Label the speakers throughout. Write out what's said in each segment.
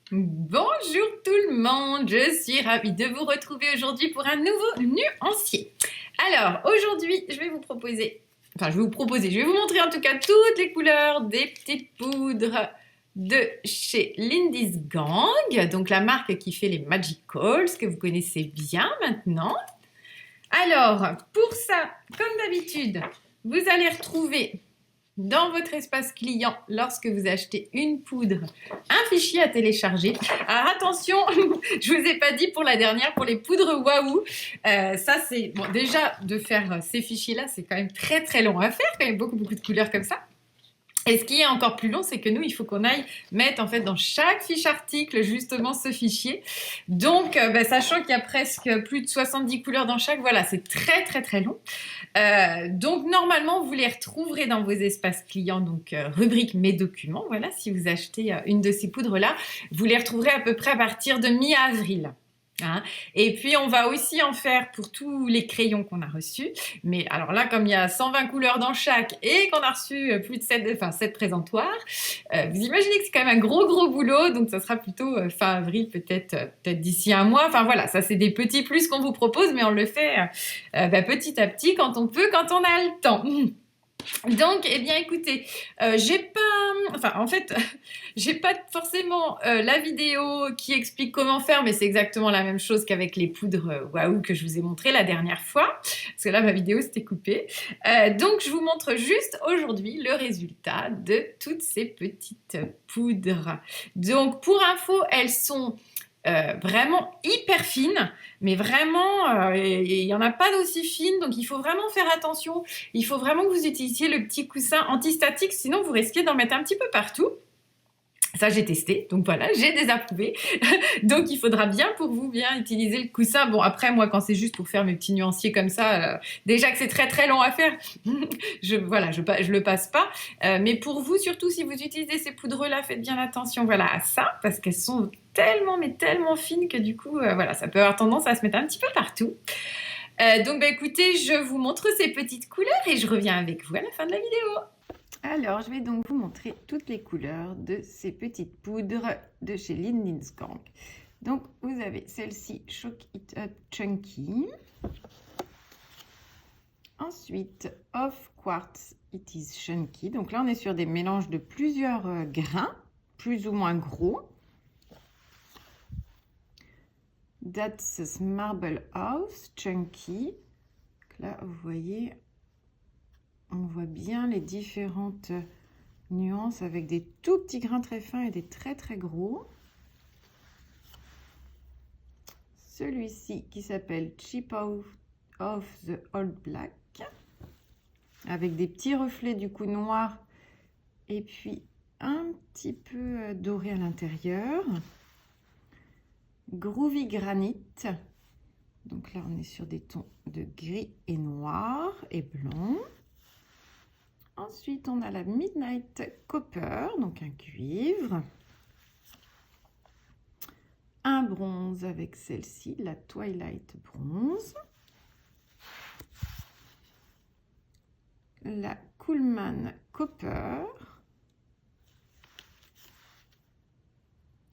Speaker 1: Bonjour tout le monde, je suis ravie de vous retrouver aujourd'hui pour un nouveau nuancier. Alors aujourd'hui, je vais vous montrer en tout cas toutes les couleurs des petites poudres de chez Lindy's Gang, donc la marque qui fait les Magicals que vous connaissez bien maintenant. Alors pour ça, comme d'habitude, vous allez retrouver dans votre espace client, lorsque vous achetez une poudre, un fichier à télécharger. Alors attention, je vous ai pas dit pour la dernière, pour les poudres Waouh. Ça c'est bon, déjà de faire ces fichiers-là, c'est quand même très très long à faire, quand même beaucoup de couleurs comme ça. Et ce qui est encore plus long, c'est que nous, il faut qu'on aille mettre en fait dans chaque fiche article justement ce fichier. Donc, sachant qu'il y a presque plus de 70 couleurs dans chaque, voilà, c'est très très très long. Donc, normalement, vous les retrouverez dans vos espaces clients, donc rubrique mes documents. Voilà, si vous achetez une de ces poudres-là, vous les retrouverez à peu près à partir de mi-avril. Hein. Et puis on va aussi en faire pour tous les crayons qu'on a reçus. Mais alors là, comme il y a 120 couleurs dans chaque et qu'on a reçu plus de 7 présentoirs, vous imaginez que c'est quand même un gros boulot. Donc ça sera plutôt fin avril, peut-être d'ici un mois. Enfin voilà, ça c'est des petits plus qu'on vous propose, mais on le fait petit à petit quand on peut, quand on a le temps. Donc, eh bien, écoutez, j'ai pas forcément la vidéo qui explique comment faire, mais c'est exactement la même chose qu'avec les poudres Waouh que je vous ai montré la dernière fois, parce que là, ma vidéo s'était coupée. Donc, je vous montre juste aujourd'hui le résultat de toutes ces petites poudres. Donc, pour info, elles sont vraiment hyper fines, mais vraiment, il n'y en a pas d'aussi fines, donc il faut vraiment faire attention. Il faut vraiment que vous utilisiez le petit coussin antistatique, sinon vous risquez d'en mettre un petit peu partout. Ça, j'ai testé, donc voilà, j'ai désapprouvé. Donc, il faudra bien pour vous bien utiliser le coussin. Bon, après, moi, quand c'est juste pour faire mes petits nuanciers comme ça, déjà que c'est très très long à faire, je le passe pas. Mais pour vous, surtout si vous utilisez ces poudres-là, faites bien attention, voilà, à ça, parce qu'elles sont tellement, mais tellement fines que du coup, voilà, ça peut avoir tendance à se mettre un petit peu partout. Donc, écoutez, je vous montre ces petites couleurs et je reviens avec vous à la fin de la vidéo. Alors, je vais donc vous montrer toutes les couleurs de ces petites poudres de chez Lindy's Gang. Donc, vous avez celle-ci, Shock It Up Chunky. Ensuite, Off Quartz It Is Chunky. Donc là, on est sur des mélanges de plusieurs grains, plus ou moins gros. That's Marble House Chunky. Donc là, vous voyez... On voit bien les différentes nuances avec des tout petits grains très fins et des très très gros. Celui-ci qui s'appelle Chip of the Old Black, avec des petits reflets du coup noirs et puis un petit peu doré à l'intérieur. Groovy Granite. Donc là, on est sur des tons de gris et noir et blanc. Ensuite, on a la Midnight Copper, donc un cuivre. Un bronze avec celle-ci, la Twilight Bronze. La Coolman Copper.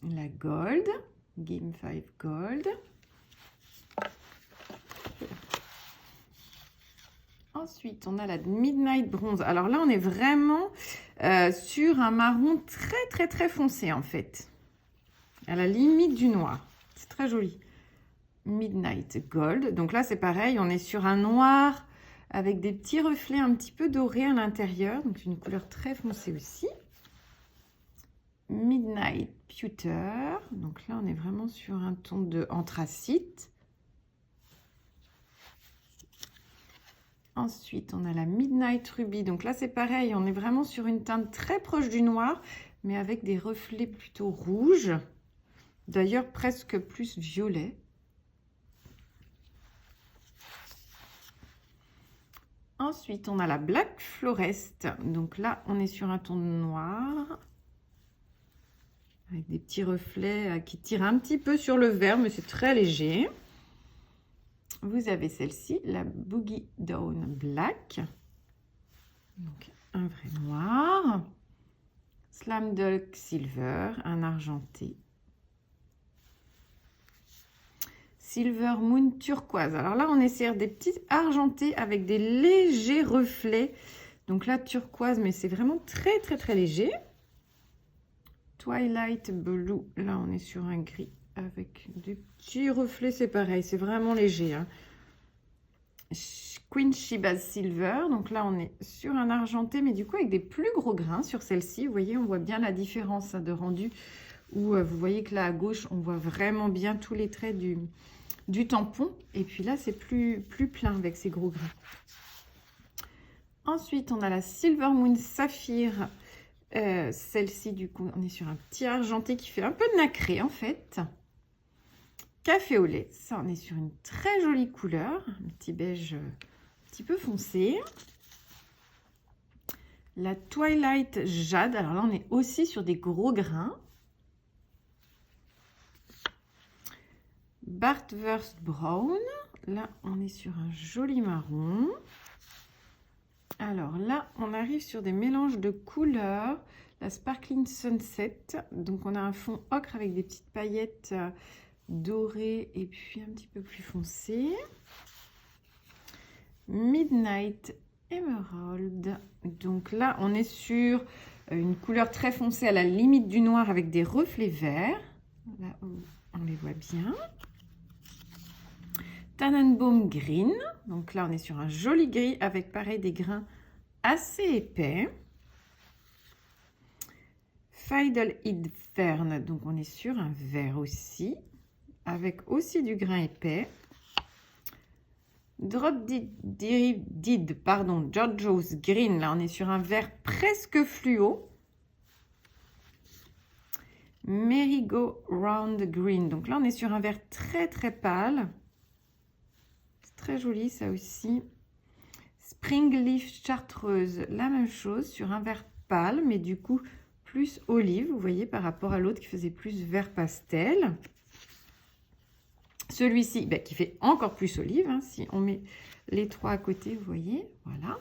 Speaker 1: La Gold, Game 5 Gold. Ensuite, on a la Midnight Bronze. Alors là, on est vraiment sur un marron très foncé en fait. À la limite du noir. C'est très joli. Midnight Gold. Donc là, c'est pareil. On est sur un noir avec des petits reflets un petit peu dorés à l'intérieur. Donc une couleur très foncée aussi. Midnight Pewter. Donc là, on est vraiment sur un ton de anthracite. Ensuite, on a la Midnight Ruby. Donc là, c'est pareil, on est vraiment sur une teinte très proche du noir, mais avec des reflets plutôt rouges. D'ailleurs, presque plus violet. Ensuite, on a la Black Forest. Donc là, on est sur un ton noir, avec des petits reflets qui tirent un petit peu sur le vert, mais c'est très léger. Vous avez celle-ci, la Boogie Down Black. Donc, un vrai noir. Slam Dunk Silver, un argenté. Silver Moon turquoise. Alors là, on est sur des petits argentés avec des légers reflets. Donc là, turquoise, mais c'est vraiment très, très, très léger. Twilight Blue. Là, on est sur un gris avec des petits reflets. C'est pareil, c'est vraiment léger. Hein. Queen Shiba's Silver. Donc là, on est sur un argenté, mais du coup, avec des plus gros grains sur celle-ci. Vous voyez, on voit bien la différence de rendu. Où vous voyez que là, à gauche, on voit vraiment bien tous les traits du tampon. Et puis là, c'est plus plein avec ces gros grains. Ensuite, on a la Silver Moon Saphir. Celle-ci, du coup, on est sur un petit argenté qui fait un peu de nacré, en fait. Café au lait. Ça, on est sur une très jolie couleur. Un petit beige un petit peu foncé. La Twilight Jade. Alors là, on est aussi sur des gros grains. Bartwurst Brown. Là, on est sur un joli marron. Alors là, on arrive sur des mélanges de couleurs. La Sparkling Sunset. Donc, on a un fond ocre avec des petites paillettes dorées et puis un petit peu plus foncées. Midnight Emerald. Donc là, on est sur une couleur très foncée à la limite du noir avec des reflets verts. Là, on les voit bien. Tannenbaum Green. Donc là, on est sur un joli gris avec pareil des grains assez épais. Fiddle Fern. Donc on est sur un vert aussi avec aussi du grain épais. Drop Did, pardon, Giorgio's Green. Là, on est sur un vert presque fluo. Merry-Go-Round Green. Donc là, on est sur un vert très, très pâle. C'est très joli, ça aussi. Spring Leaf Chartreuse. La même chose, sur un vert pâle, mais du coup, plus olive. Vous voyez, par rapport à l'autre qui faisait plus vert pastel. Celui-ci, qui fait encore plus olive. Hein, si on met les trois à côté, vous voyez. Voilà.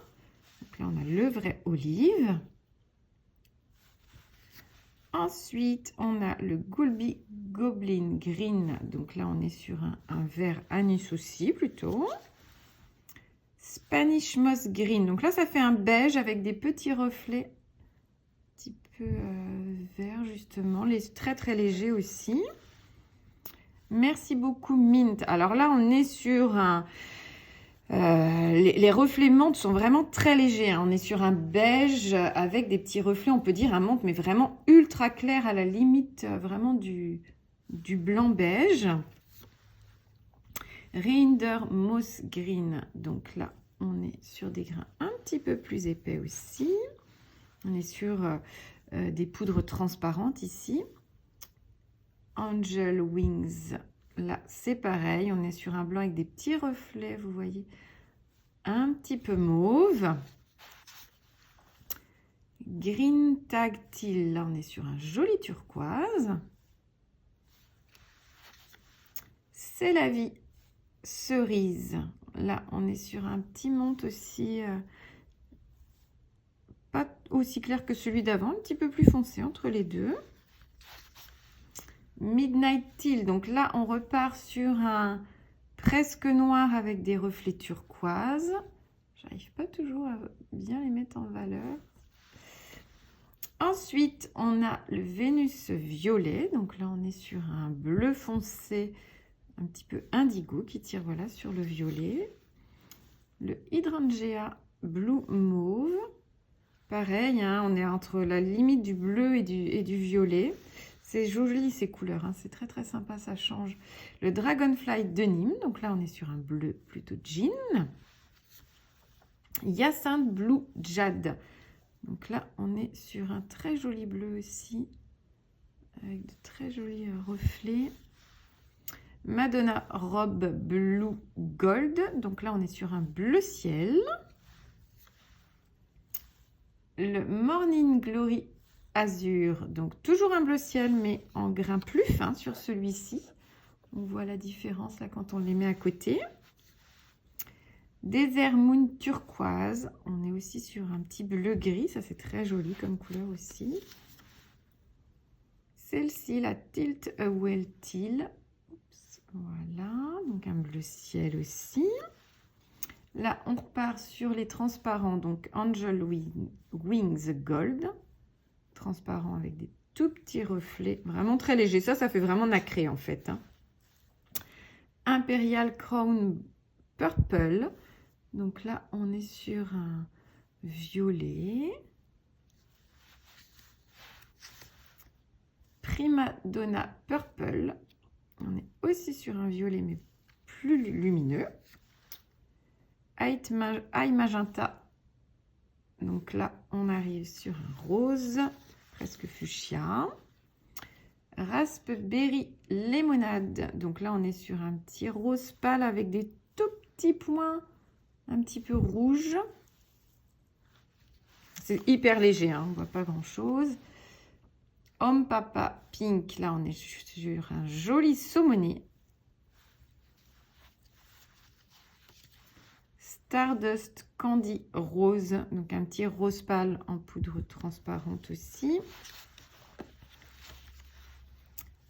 Speaker 1: Donc là, on a le vrai olive. Ensuite, on a le Gulby Goblin Green. Donc là, on est sur un vert anis aussi, plutôt. Spanish Moss Green. Donc là, ça fait un beige avec des petits reflets un petit peu vert, justement. Très, très légers aussi. Merci beaucoup, Mint. Alors là, on est sur un... les reflets menthe sont vraiment très légers. Hein. On est sur un beige avec des petits reflets, on peut dire un menthe, mais vraiment ultra clair à la limite vraiment du blanc beige. Reinder Moss Green. Donc là, on est sur des grains un petit peu plus épais aussi. On est sur des poudres transparentes ici. Angel Wings. Là, c'est pareil. On est sur un blanc avec des petits reflets, vous voyez, un petit peu mauve. Green Tactile. Là, on est sur un joli turquoise. C'est la vie. Cerise. Là, on est sur un petit menthe aussi, pas aussi clair que celui d'avant, un petit peu plus foncé entre les deux. Midnight Teal. Donc là, on repart sur un presque noir avec des reflets turquoise. J'arrive pas toujours à bien les mettre en valeur. Ensuite, on a le Vénus violet. Donc là, on est sur un bleu foncé, un petit peu indigo qui tire voilà, sur le violet. Le Hydrangea Blue Mauve. Pareil, hein, on est entre la limite du bleu et du violet. C'est joli ces couleurs, hein, c'est très très sympa, ça change. Le Dragonfly de Nîmes, donc là on est sur un bleu plutôt jean. Hyacinthe Blue Jade. Donc là, on est sur un très joli bleu aussi, avec de très jolis reflets. Madonna Robe Blue Gold. Donc là, on est sur un bleu ciel. Le Morning Glory Azur. Donc toujours un bleu ciel, mais en grain plus fin sur celui-ci. On voit la différence là quand on les met à côté. Desert Moon turquoise. On est aussi sur un petit bleu gris. Ça, c'est très joli comme couleur aussi. Celle-ci, la Tilt Away Teal. Oups, Voilà, donc un bleu ciel aussi. Là, on repart sur les transparents, donc Angel Wings Gold. Transparent avec des tout petits reflets, vraiment très léger. Ça fait vraiment nacré en fait. Hein. Imperial Crown Purple. Donc là, on est sur un violet. Prima Donna Purple. On est aussi sur un violet, mais plus lumineux. High Magenta. Donc là, on arrive sur un rose, presque fuchsia. Raspberry Lemonade. Donc là, on est sur un petit rose pâle avec des tout petits points un petit peu rouges. C'est hyper léger, hein, on ne voit pas grand-chose. Homme Papa Pink. Là, on est sur un joli saumoné. Stardust Candy Rose. Donc un petit rose pâle en poudre transparente aussi.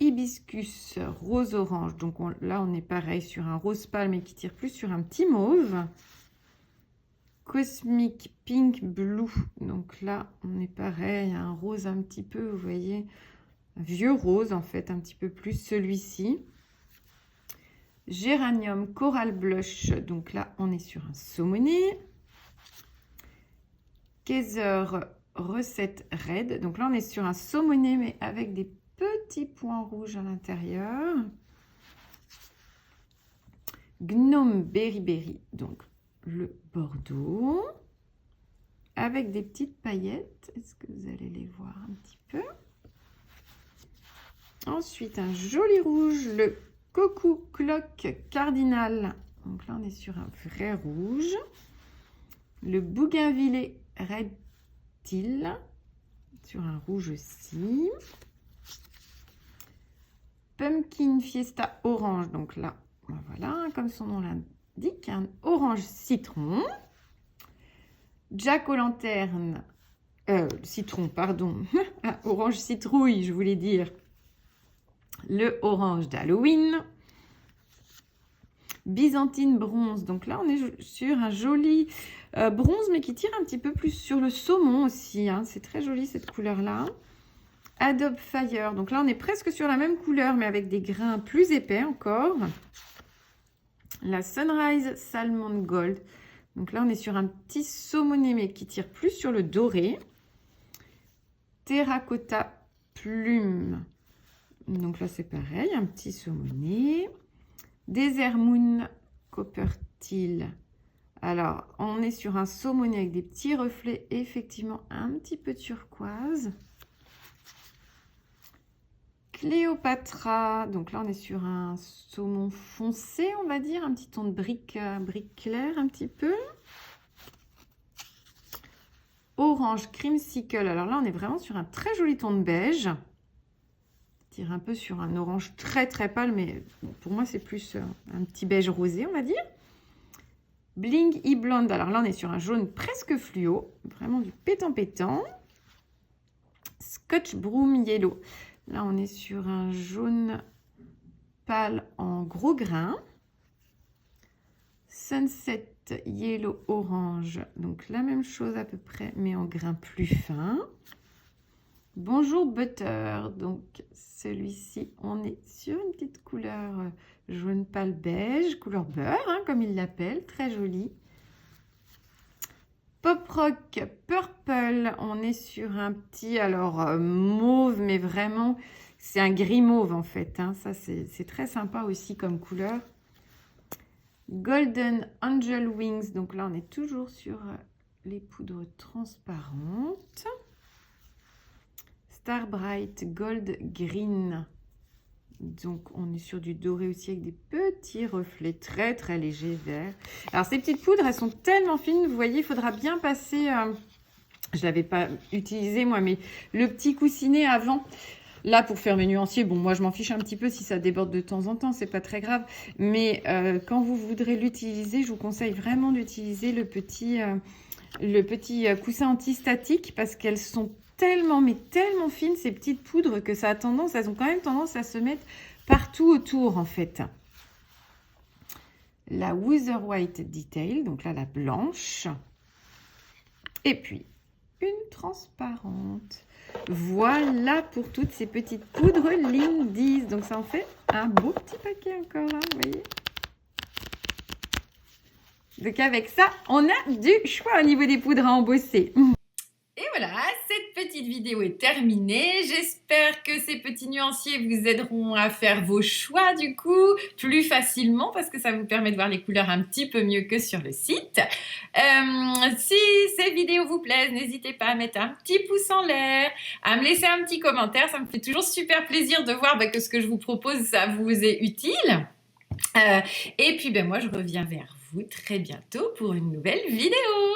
Speaker 1: Hibiscus rose orange. Donc là, on est pareil sur un rose pâle, mais qui tire plus sur un petit mauve. Cosmic Pink Blue. Donc là, on est pareil, un rose un petit peu, vous voyez, un vieux rose en fait, un petit peu plus celui-ci. Géranium Coral Blush. Donc là, on est sur un saumoné. Kaiser Recette Red. Donc là, on est sur un saumoné, mais avec des petits points rouges à l'intérieur. Gnome Berry Berry. Donc le bordeaux avec des petites paillettes. Est-ce que vous allez les voir un petit peu? Ensuite, un joli rouge, le Coco Clock Cardinal. Donc là, on est sur un vrai rouge. Le Bougainvillée Reptile, sur un rouge aussi. Pumpkin Fiesta Orange. Donc là, voilà, comme son nom l'indique, un orange citron. Jack o' lanterne, citron, pardon, orange citrouille, je voulais dire. Le orange d'Halloween. Byzantine bronze. Donc là, on est sur un joli bronze, mais qui tire un petit peu plus sur le saumon aussi. Hein. C'est très joli cette couleur-là. Adobe Fire. Donc là, on est presque sur la même couleur, mais avec des grains plus épais encore. La Sunrise Salmon Gold. Donc là, on est sur un petit saumoné, mais qui tire plus sur le doré. Terracotta Plume. Donc là, c'est pareil, un petit saumoné. Desert Moon Copper Teal. Alors, on est sur un saumoné avec des petits reflets, effectivement, un petit peu turquoise. Cléopatra. Donc là, on est sur un saumon foncé, on va dire, un petit ton de brique clair, un petit peu. Orange Creamsicle. Alors là, on est vraiment sur un très joli ton de beige. Tire un peu sur un orange très très pâle, mais bon, pour moi c'est plus un petit beige rosé, on va dire. Bling E-Blonde. Alors là, on est sur un jaune presque fluo, vraiment du pétant. Scotch Broom Yellow. Là, on est sur un jaune pâle en gros grains. Sunset Yellow Orange. Donc la même chose à peu près, mais en grains plus fins. Bonjour Butter. Donc celui-ci, on est sur une petite couleur jaune pâle beige, couleur beurre, hein, comme il l'appelle, très jolie. Pop Rock Purple, on est sur un petit, alors mauve, mais vraiment, c'est un gris mauve en fait. Hein, ça, c'est très sympa aussi comme couleur. Golden Angel Wings, donc là, on est toujours sur les poudres transparentes. Star Bright Gold Green. Donc, on est sur du doré aussi avec des petits reflets très, très légers verts. Alors, ces petites poudres, elles sont tellement fines. Vous voyez, il faudra bien passer... je ne l'avais pas utilisé, moi, mais le petit coussinet avant. Là, pour faire mes nuanciers, bon, moi, je m'en fiche un petit peu si ça déborde de temps en temps. C'est pas très grave. Mais quand vous voudrez l'utiliser, je vous conseille vraiment d'utiliser le petit coussin antistatique parce qu'elles sont tellement, mais tellement fines, ces petites poudres, que ça a tendance, elles ont quand même tendance à se mettre partout autour, en fait. la Wither White Detail, donc là la blanche, et puis une transparente. Voilà pour toutes ces petites poudres Lindy's. Donc ça en fait un beau petit paquet encore, hein, vous voyez. Donc avec ça, on a du choix au niveau des poudres à embosser. Et voilà, cette petite vidéo est terminée. J'espère que ces petits nuanciers vous aideront à faire vos choix du coup plus facilement parce que ça vous permet de voir les couleurs un petit peu mieux que sur le site. Si ces vidéos vous plaisent, n'hésitez pas à mettre un petit pouce en l'air, à me laisser un petit commentaire. Ça me fait toujours super plaisir de voir que ce que je vous propose, ça vous est utile. Et puis moi, je reviens vers vous très bientôt pour une nouvelle vidéo.